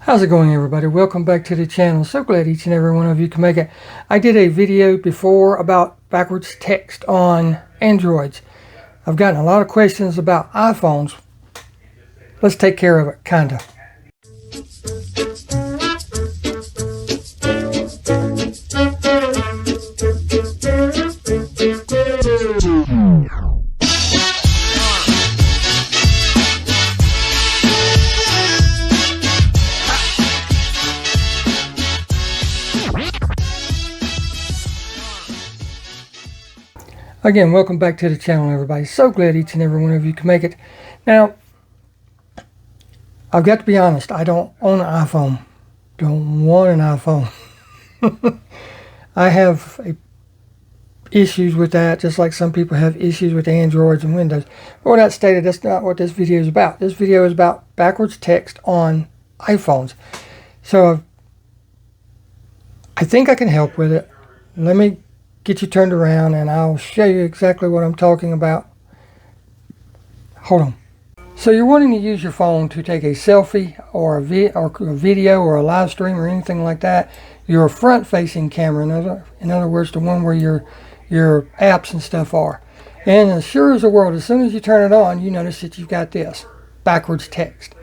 How's it going, everybody? Welcome back to the channel. So glad each and every one of you can make it. I did a video before about backwards text on Androids. I've gotten a lot of questions about iPhones. Let's take care of it, kinda. Again, welcome back to the channel, everybody. So glad each and every one of you can make it. Now, I've got to be honest, I don't own an iPhone. Don't want an iPhone. I have issues with that, just like some people have issues with Androids and Windows. But with that stated, that's not what this video is about. This video is about backwards text on iPhones. So, I think I can help with it. Let me get you turned around and I'll show you exactly what I'm talking about. Hold on. So you're wanting to use your phone to take a selfie or a video or a live stream or anything like that. Your front-facing camera, in other words, the one where your apps and stuff are. And as sure as the world, as soon as you turn it on, you notice that you've got this backwards text.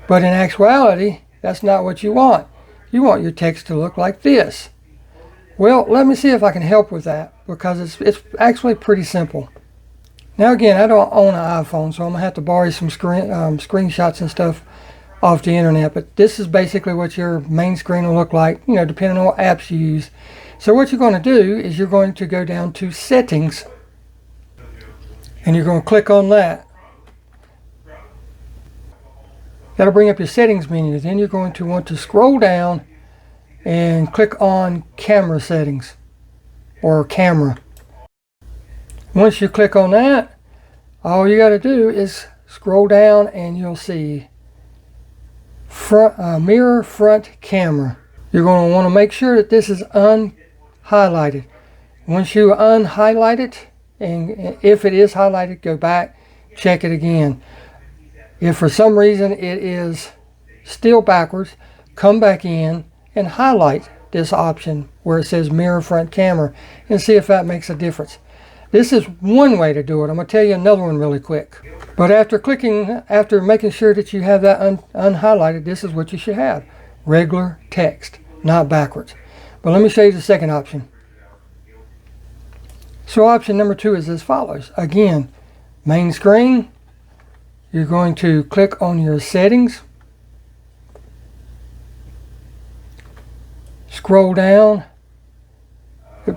But in actuality, that's not what you want. You want your text to look like this. Well, let me see if I can help with that, because it's actually pretty simple. Now again, I don't own an iPhone, so I'm going to have to borrow some screenshots and stuff off the internet, but this is basically what your main screen will look like, you know, depending on what apps you use. So what you're going to do is you're going to go down to Settings, and you're going to click on that. That'll bring up your Settings menu. Then you're going to want to scroll down and click on Camera Settings or Camera. Once you click on that, all you got to do is scroll down and you'll see Mirror Front Camera. You're going to want to make sure that this is unhighlighted. Once you unhighlight it, and if it is highlighted, go back, check it again. If for some reason it is still backwards, come back in and highlight this option where it says Mirror Front Camera and see if that makes a difference. This is one way to do it. I'm going to tell you another one really quick. But after making sure that you have that unhighlighted, this is what you should have. Regular text, not backwards. But let me show you the second option. So option number 2 is as follows. Again, main screen, you're going to click on your settings. Scroll down.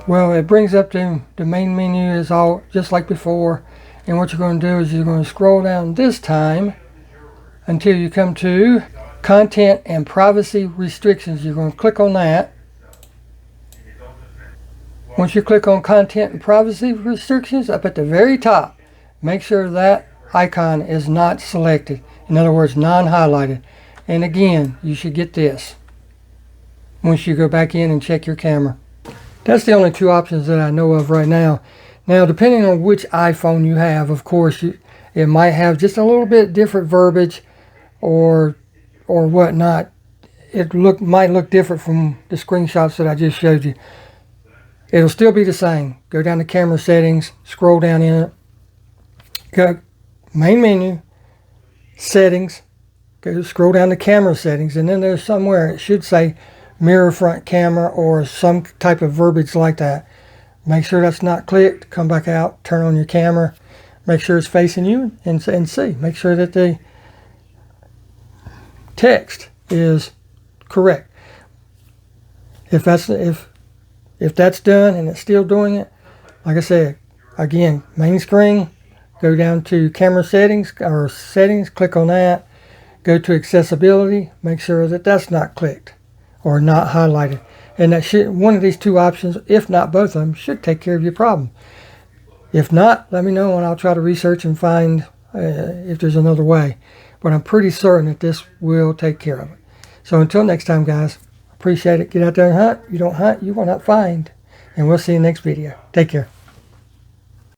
Well, it brings up the main menu is all just like before, and what you're going to do is you're going to scroll down this time until you come to Content and Privacy Restrictions. You're going to click on that. Once you click on Content and Privacy Restrictions, up at the very top, make sure that icon is not selected. In other words, non-highlighted. And again, you should get this once you go back in and check your camera. That's the only two options that I know of right now. Now, depending on which iPhone you have, of course, it might have just a little bit different verbiage or whatnot. It might look different from the screenshots that I just showed you. It'll still be the same. Go down to Camera Settings, scroll down in it, go Main Menu, Settings, go scroll down to Camera Settings, and then there's somewhere it should say Mirror Front Camera or some type of verbiage like that. Make sure that's not clicked. Come back out, turn on your camera, make sure it's facing you, and see. Make sure that the text is correct. If that's done and it's still doing it, like I said, again, main screen, go down to Camera Settings or Settings, click on that, go to Accessibility, make sure that that's not clicked or not highlighted, and that one of these two options, if not both of them, should take care of your problem. If not, let me know and I'll try to research and find if there's another way, but I'm pretty certain that this will take care of it. So until next time, guys, appreciate it. Get out there and hunt. You don't hunt, you will not find, and we'll see you next video. Take care.